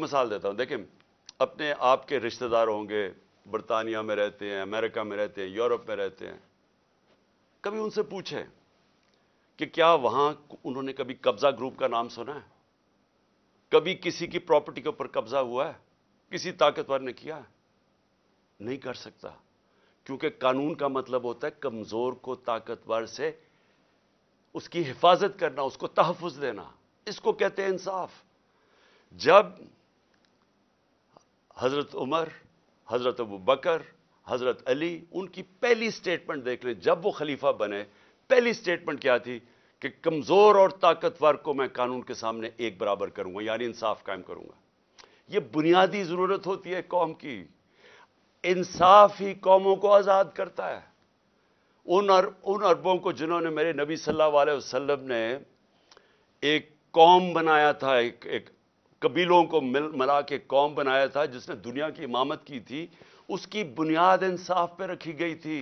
مثال دیتا ہوں. دیکھیں اپنے آپ کے رشتہ دار ہوں گے, برطانیہ میں رہتے ہیں, امریکہ میں رہتے ہیں, یورپ میں رہتے ہیں, کبھی ان سے پوچھیں کہ کیا وہاں انہوں نے کبھی قبضہ گروپ کا نام سنا ہے؟ کبھی کسی کی پراپرٹی کے اوپر قبضہ ہوا ہے؟ کسی طاقتور نے کیا ہے؟ نہیں کر سکتا, کیونکہ قانون کا مطلب ہوتا ہے کمزور کو طاقتور سے اس کی حفاظت کرنا, اس کو تحفظ دینا. اس کو کہتے ہیں انصاف. جب حضرت عمر, حضرت ابو بکر, حضرت علی, ان کی پہلی سٹیٹمنٹ دیکھ لیں, جب وہ خلیفہ بنے پہلی سٹیٹمنٹ کیا تھی کہ کمزور اور طاقتور کو میں قانون کے سامنے ایک برابر کروں گا, یعنی انصاف قائم کروں گا. یہ بنیادی ضرورت ہوتی ہے قوم کی. انصاف ہی قوموں کو آزاد کرتا ہے. ان عربوں کو جنہوں نے میرے نبی صلی اللہ علیہ وسلم نے ایک قوم بنایا تھا, ایک قبیلوں کو ملا کے قوم بنایا تھا جس نے دنیا کی امامت کی تھی, اس کی بنیاد انصاف پہ رکھی گئی تھی,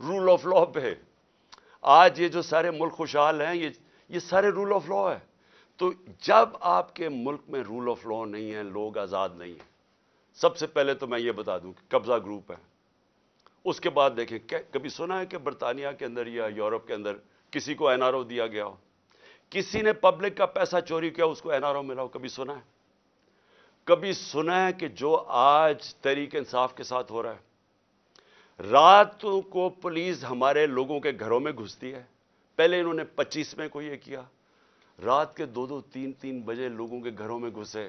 رول آف لا پہ. آج یہ جو سارے ملک خوشحال ہیں یہ سارے رول آف لا ہے. تو جب آپ کے ملک میں رول آف لا نہیں ہے, لوگ آزاد نہیں ہیں. سب سے پہلے تو میں یہ بتا دوں کہ قبضہ گروپ ہے. اس کے بعد دیکھیں کبھی سنا ہے کہ برطانیہ کے اندر یا یورپ کے اندر کسی کو این آر او دیا گیا ہو؟ کسی نے پبلک کا پیسہ چوری کیا اس کو این آر او ملا ہو؟ کبھی سنا ہے؟ کبھی سنا ہے کہ جو آج تحریک انصاف کے ساتھ ہو رہا ہے, راتوں کو پولیس ہمارے لوگوں کے گھروں میں گھستی ہے. پہلے انہوں نے 25 میں کو یہ کیا, رات کے 2-2, 3-3 بجے لوگوں کے گھروں میں گھسے,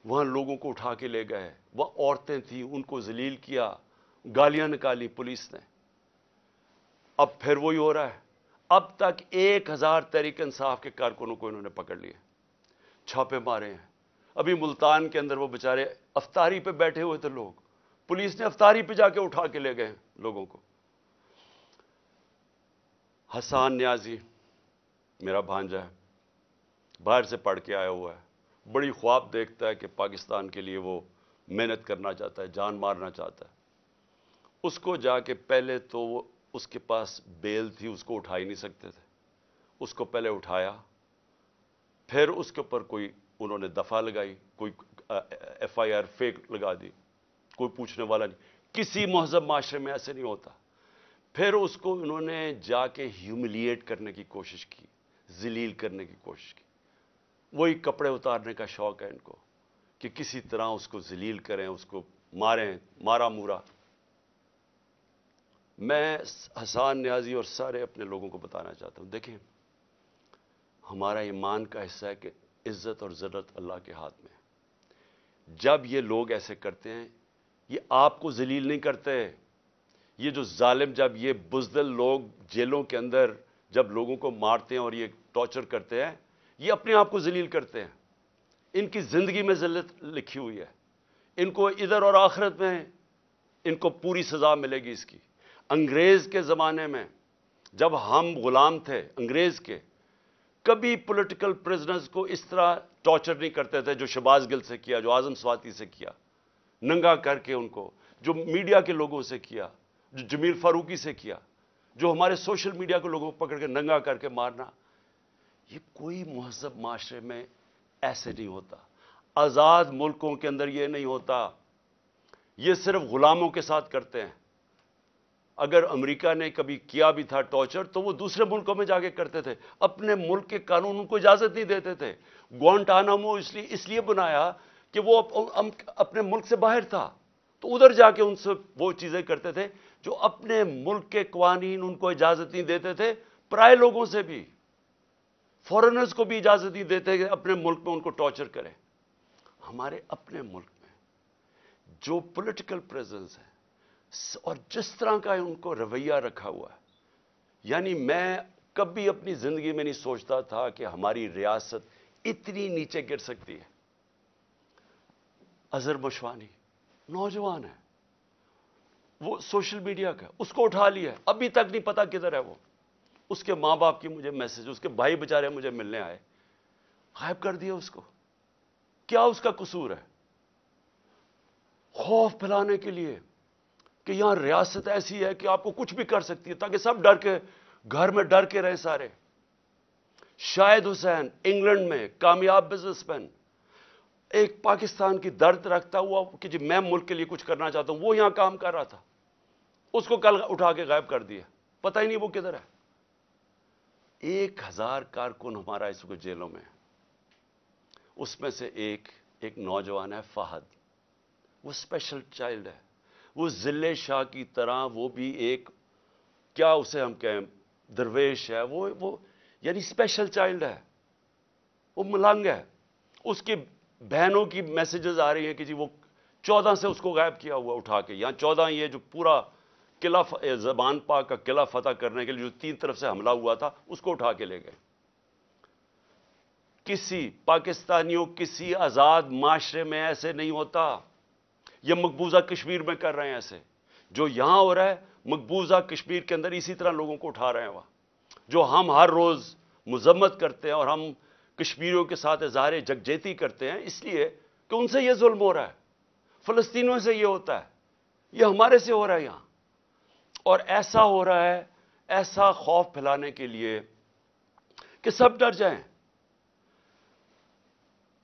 وہاں لوگوں کو اٹھا کے لے گئے. وہ عورتیں تھیں, ان کو ذلیل کیا, گالیاں نکالی پولیس نے. اب پھر وہی ہو رہا ہے. اب تک 1000 تحریک انصاف کے کارکنوں کو انہوں نے پکڑ لیا, چھاپے مارے ہیں. ابھی ملتان کے اندر وہ بیچارے افطاری پہ بیٹھے ہوئے تھے لوگ, پولیس نے افطاری پہ جا کے اٹھا کے لے گئے لوگوں کو. حسان نیازی میرا بھانجا ہے, باہر سے پڑھ کے آیا ہوا ہے, بڑی خواب دیکھتا ہے کہ پاکستان کے لیے وہ محنت کرنا چاہتا ہے, جان مارنا چاہتا ہے. اس کو جا کے پہلے تو وہ اس کے پاس بیل تھی, اس کو اٹھا ہی نہیں سکتے تھے, اس کو پہلے اٹھایا, پھر اس کے اوپر کوئی انہوں نے دفعہ لگائی, کوئی ایف آئی آر فیک لگا دی, کوئی پوچھنے والا نہیں. کسی مہذب معاشرے میں ایسے نہیں ہوتا. پھر اس کو انہوں نے جا کے ہیوملیٹ کرنے کی کوشش کی, ذلیل کرنے کی کوشش کی. وہی کپڑے اتارنے کا شوق ہے ان کو کہ کسی طرح اس کو ذلیل کریں, اس کو ماریں, مارا مورا. میں حسان نیازی اور سارے اپنے لوگوں کو بتانا چاہتا ہوں, دیکھیں ہمارا ایمان کا حصہ ہے کہ عزت اور ذلت اللہ کے ہاتھ میں ہے. جب یہ لوگ ایسے کرتے ہیں, یہ آپ کو ذلیل نہیں کرتے. یہ جو ظالم, جب یہ بزدل لوگ جیلوں کے اندر جب لوگوں کو مارتے ہیں اور یہ ٹارچر کرتے ہیں, یہ اپنے آپ کو ذلیل کرتے ہیں. ان کی زندگی میں ذلت لکھی ہوئی ہے. ان کو ادھر اور آخرت میں ان کو پوری سزا ملے گی اس کی. انگریز کے زمانے میں جب ہم غلام تھے انگریز کے, کبھی پولیٹیکل پرزنرز کو اس طرح ٹارچر نہیں کرتے تھے جو شہباز گل سے کیا, جو اعظم سواتی سے کیا, ننگا کر کے ان کو, جو میڈیا کے لوگوں سے کیا, جو جمیل فاروقی سے کیا, جو ہمارے سوشل میڈیا کے لوگوں کو پکڑ کے ننگا کر کے مارنا. یہ کوئی مہذب معاشرے میں ایسے نہیں ہوتا. آزاد ملکوں کے اندر یہ نہیں ہوتا. یہ صرف غلاموں کے ساتھ کرتے ہیں. اگر امریکہ نے کبھی کیا بھی تھا ٹارچر تو وہ دوسرے ملکوں میں جا کے کرتے تھے, اپنے ملک کے قانون ان کو اجازت نہیں دیتے تھے. گوانٹانامو اس لیے بنایا کہ وہ اپنے ملک سے باہر تھا, تو ادھر جا کے ان سے وہ چیزیں کرتے تھے جو اپنے ملک کے قوانین ان کو اجازت نہیں دیتے تھے. پرائے لوگوں سے بھی, فورنرز کو بھی اجازت نہیں دیتے کہ اپنے ملک میں ان کو ٹارچر کریں. ہمارے اپنے ملک میں جو پولیٹیکل پریزنس ہے اور جس طرح کا ان کو رویہ رکھا ہوا ہے, یعنی میں کبھی اپنی زندگی میں نہیں سوچتا تھا کہ ہماری ریاست اتنی نیچے گر سکتی ہے. اظہر مشوانی نوجوان ہے, وہ سوشل میڈیا کا, اس کو اٹھا لیا, ابھی تک نہیں پتا کدھر ہے وہ. اس کے ماں باپ کی مجھے میسج, اس کے بھائی بیچارے مجھے ملنے آئے, غائب کر دیا اس کو. کیا اس کا قصور ہے؟ خوف پھیلانے کے لیے کہ یہاں ریاست ایسی ہے کہ آپ کو کچھ بھی کر سکتی ہے, تاکہ سب ڈر کے گھر میں ڈر کے رہے سارے. شاہد حسین انگلینڈ میں کامیاب بزنس مین, ایک پاکستان کی درد رکھتا ہوا کہ جی میں ملک کے لیے کچھ کرنا چاہتا ہوں، وہ یہاں کام کر رہا تھا، اس کو کل اٹھا کے غائب کر دیا، پتہ ہی نہیں وہ کدھر ہے۔ 1000 کارکن ہمارا اس وقت جیلوں میں ہے۔ اس میں سے ایک نوجوان ہے فہد، وہ اسپیشل چائلڈ ہے، وہ ضلع شاہ کی طرح، وہ بھی ایک کیا اسے ہم کہیں درویش ہے، وہ یعنی اسپیشل چائلڈ ہے، وہ ملنگ ہے۔ اس کی بہنوں کی میسیجز آ رہی ہیں کہ جی وہ 14 سے اس کو غائب کیا ہوا اٹھا کے، یہاں 14 یہ جو پورا قلعہ زبان پاک کا قلعہ فتح کرنے کے لیے جو 3 طرف سے حملہ ہوا تھا اس کو اٹھا کے لے گئے۔ کسی پاکستانیوں کسی آزاد معاشرے میں ایسے نہیں ہوتا، یہ مقبوضہ کشمیر میں کر رہے ہیں ایسے، جو یہاں ہو رہا ہے مقبوضہ کشمیر کے اندر اسی طرح لوگوں کو اٹھا رہے ہیں وہاں، جو ہم ہر روز مذمت کرتے ہیں اور ہم کشمیریوں کے ساتھ اظہار یکجہتی کرتے ہیں اس لیے کہ ان سے یہ ظلم ہو رہا ہے، فلسطینیوں سے یہ ہوتا ہے، یہ ہمارے سے ہو رہا ہے یہاں، اور ایسا ہو رہا ہے ایسا خوف پھیلانے کے لیے کہ سب ڈر جائیں۔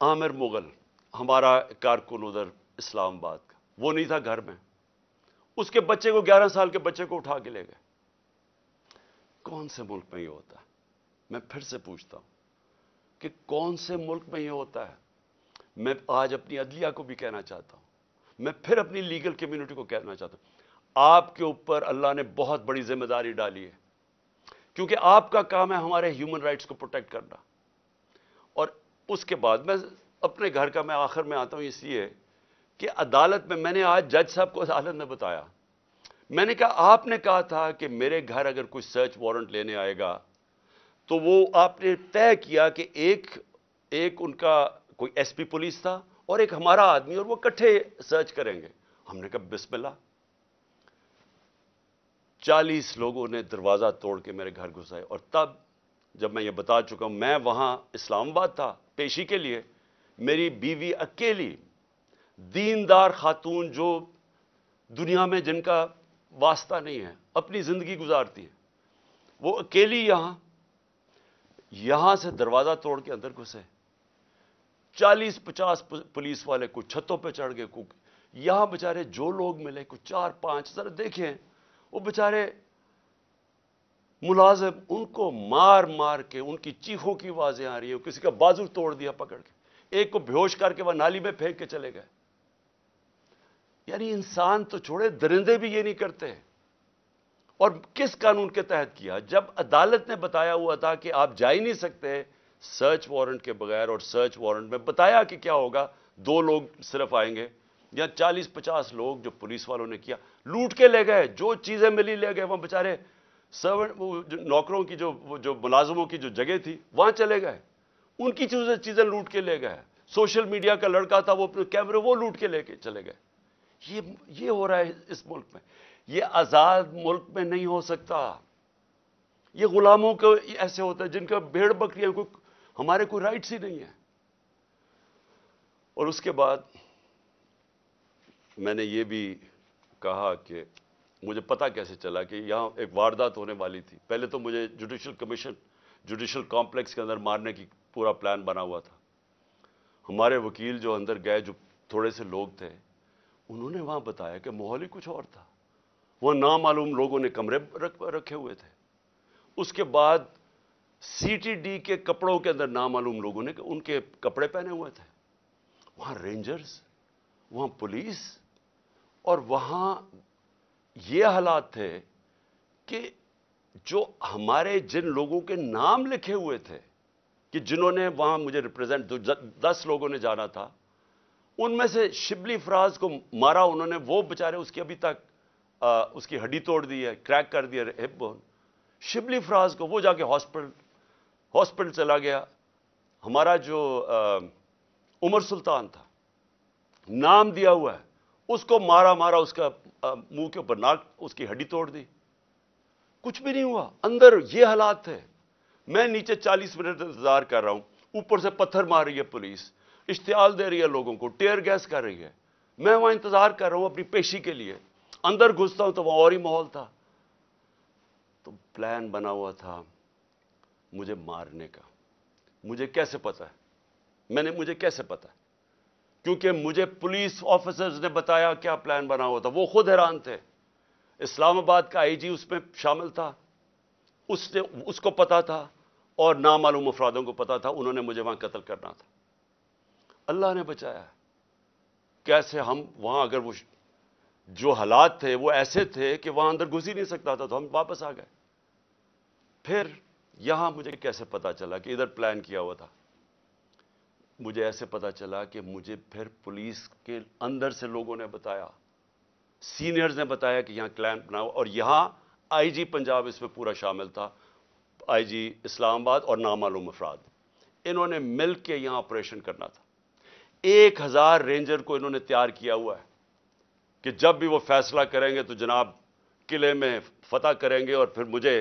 عامر مغل ہمارا کارکن ادھر اسلام آباد کا، وہ نہیں تھا گھر میں، اس کے بچے کو 11 سال کے بچے کو اٹھا کے لے گئے۔ کون سے ملک میں یہ ہوتا ہے؟ میں پھر سے پوچھتا ہوں کہ کون سے ملک میں یہ ہوتا ہے؟ میں آج اپنی عدلیہ کو بھی کہنا چاہتا ہوں، میں پھر اپنی لیگل کمیونٹی کو کہنا چاہتا ہوں، آپ کے اوپر اللہ نے بہت بڑی ذمہ داری ڈالی ہے، کیونکہ آپ کا کام ہے ہمارے ہیومن رائٹس کو پروٹیکٹ کرنا۔ اور اس کے بعد میں اپنے گھر کا میں آخر میں آتا ہوں اس لیے کہ عدالت میں نے آج جج صاحب کو عدالت میں بتایا، میں نے کہا آپ نے کہا تھا کہ میرے گھر اگر کوئی سرچ وارنٹ لینے آئے گا تو وہ آپ نے طے کیا کہ ایک ان کا کوئی ایس پی پولیس تھا اور ایک ہمارا آدمی، اور وہ اکٹھے سرچ کریں گے۔ ہم نے کہا بسم اللہ۔ 40 لوگوں نے دروازہ توڑ کے میرے گھر گھسائے، اور تب جب میں یہ بتا چکا ہوں میں وہاں اسلام آباد تھا پیشی کے لیے، میری بیوی اکیلی دیندار خاتون جو دنیا میں جن کا واسطہ نہیں ہے اپنی زندگی گزارتی ہیں، وہ اکیلی یہاں سے دروازہ توڑ کے اندر گھسے۔ 40-50 پولیس والے کچھ چھتوں پہ چڑھ گئے، یہاں بےچارے جو لوگ ملے کچھ 4-5 ذرا دیکھیں، وہ بےچارے ملازم ان کو مار مار کے، ان کی چیخوں کی آوازیں آ رہی ہیں، کسی کا بازو توڑ دیا پکڑ کے، ایک کو بے ہوش کر کے وہ نالی میں پھینک کے چلے گئے۔ یعنی انسان تو چھوڑے، درندے بھی یہ نہیں کرتے۔ اور کس قانون کے تحت کیا؟ جب عدالت نے بتایا ہوا تھا کہ آپ جا ہی نہیں سکتے سرچ وارنٹ کے بغیر، اور سرچ وارنٹ میں بتایا کہ کیا ہوگا، 2 لوگ صرف آئیں گے، یا 40-50 لوگ جو پولیس والوں نے کیا لوٹ کے لے گئے، جو چیزیں ملی لے گئے، وہ بیچارے سرونٹ نوکروں کی جو ملازموں کی جو جگہ تھی وہاں چلے گئے، ان کی چیزیں لوٹ کے لے گئے۔ سوشل میڈیا کا لڑکا تھا، وہ اپنے کیمرے وہ لوٹ کے لے کے چلے گئے۔ یہ ہو رہا ہے اس ملک میں، یہ آزاد ملک میں نہیں ہو سکتا۔ یہ غلاموں کو ایسے ہوتا ہے جن کا بھیڑ بکریاں ہمارے کوئی رائٹس ہی نہیں ہے۔ اور اس کے بعد میں نے یہ بھی کہا کہ مجھے پتا کیسے چلا کہ یہاں ایک واردات ہونے والی تھی۔ پہلے تو مجھے جوڈیشل کمپلیکس کے اندر مارنے کی پورا پلان بنا ہوا تھا۔ ہمارے وکیل جو اندر گئے، جو تھوڑے سے لوگ تھے، انہوں نے وہاں بتایا کہ ماحول ہی کچھ اور تھا، وہ نامعلوم لوگوں نے کمرے رکھے ہوئے تھے۔ اس کے بعد سی ٹی ڈی کے کپڑوں کے اندر نامعلوم لوگوں نے ان کے کپڑے پہنے ہوئے تھے، وہاں رینجرز، وہاں پولیس، اور وہاں یہ حالات تھے کہ جو ہمارے جن لوگوں کے نام لکھے ہوئے تھے کہ جنہوں نے وہاں مجھے ریپرزینٹ 10 لوگوں نے جانا تھا، ان میں سے شبلی فراز کو مارا انہوں نے، وہ بےچارے اس کی ابھی تک اس کی ہڈی توڑ دی ہے، کریک کر دیا ہپ بون۔ شبلی فراز کو وہ جا کے ہاسپٹل چلا گیا۔ ہمارا جو عمر سلطان تھا، نام دیا ہوا ہے، اس کو مارا اس کا منہ کے اوپر ناک، اس کی ہڈی توڑ دی، کچھ بھی نہیں ہوا۔ اندر یہ حالات تھے، میں نیچے 40 منٹ انتظار کر رہا ہوں، اوپر سے پتھر مار رہی ہے پولیس، اشتعال دے رہی ہے لوگوں کو، ٹیئر گیس کر رہی ہے، میں وہاں انتظار کر رہا ہوں اپنی پیشی کے لیے۔ اندر گھستا ہوں تو وہاں اور ہی ماحول تھا۔ تو پلان بنا ہوا تھا مجھے مارنے کا۔ مجھے کیسے پتا ہے؟ مجھے کیسے پتا ہے؟ کیونکہ مجھے پولیس آفیسرز نے بتایا کیا پلان بنا ہوا تھا، وہ خود حیران تھے. اسلام آباد کا آئی جی اس میں شامل تھا، اس کو پتا تھا، اور نامعلوم افرادوں کو پتا تھا، انہوں نے مجھے وہاں قتل کرنا تھا. اللہ نے بچایا. کیسے ہم وہاں، اگر وہ جو حالات تھے وہ ایسے تھے کہ وہاں اندر گھس ہی نہیں سکتا تھا، تو ہم واپس آ گئے. پھر یہاں مجھے کیسے پتا چلا کہ ادھر پلان کیا ہوا تھا؟ مجھے ایسے پتا چلا کہ مجھے پھر پولیس کے اندر سے لوگوں نے بتایا، سینئرز نے بتایا کہ یہاں پلان بناؤ، اور یہاں آئی جی پنجاب اس میں پورا شامل تھا، آئی جی اسلام آباد اور نامعلوم افراد. انہوں نے مل کے یہاں آپریشن کرنا تھا. 1000 رینجر کو انہوں نے تیار کیا ہوا ہے کہ جب بھی وہ فیصلہ کریں گے تو جناب قلعے میں فتح کریں گے، اور پھر مجھے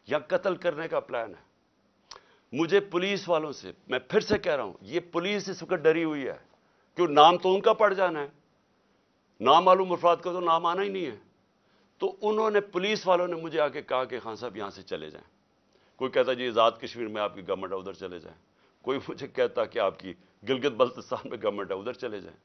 یہاں قتل کرنے کا پلان ہے. مجھے پولیس والوں سے، میں پھر سے کہہ رہا ہوں، یہ پولیس اس وقت ڈری ہوئی ہے، کیوں؟ نام تو ان کا پڑ جانا ہے، نامعلوم افراد کا تو نام آنا ہی نہیں ہے. تو انہوں نے، پولیس والوں نے مجھے آ کے کہا کہ خان صاحب یہاں سے چلے جائیں. کوئی کہتا جی آزاد کشمیر میں آپ کی گورنمنٹ ہے ادھر چلے جائیں، کوئی مجھے کہتا کہ آپ کی گلگت بلتستان میں گورنمنٹ ہے ادھر چلے جائیں.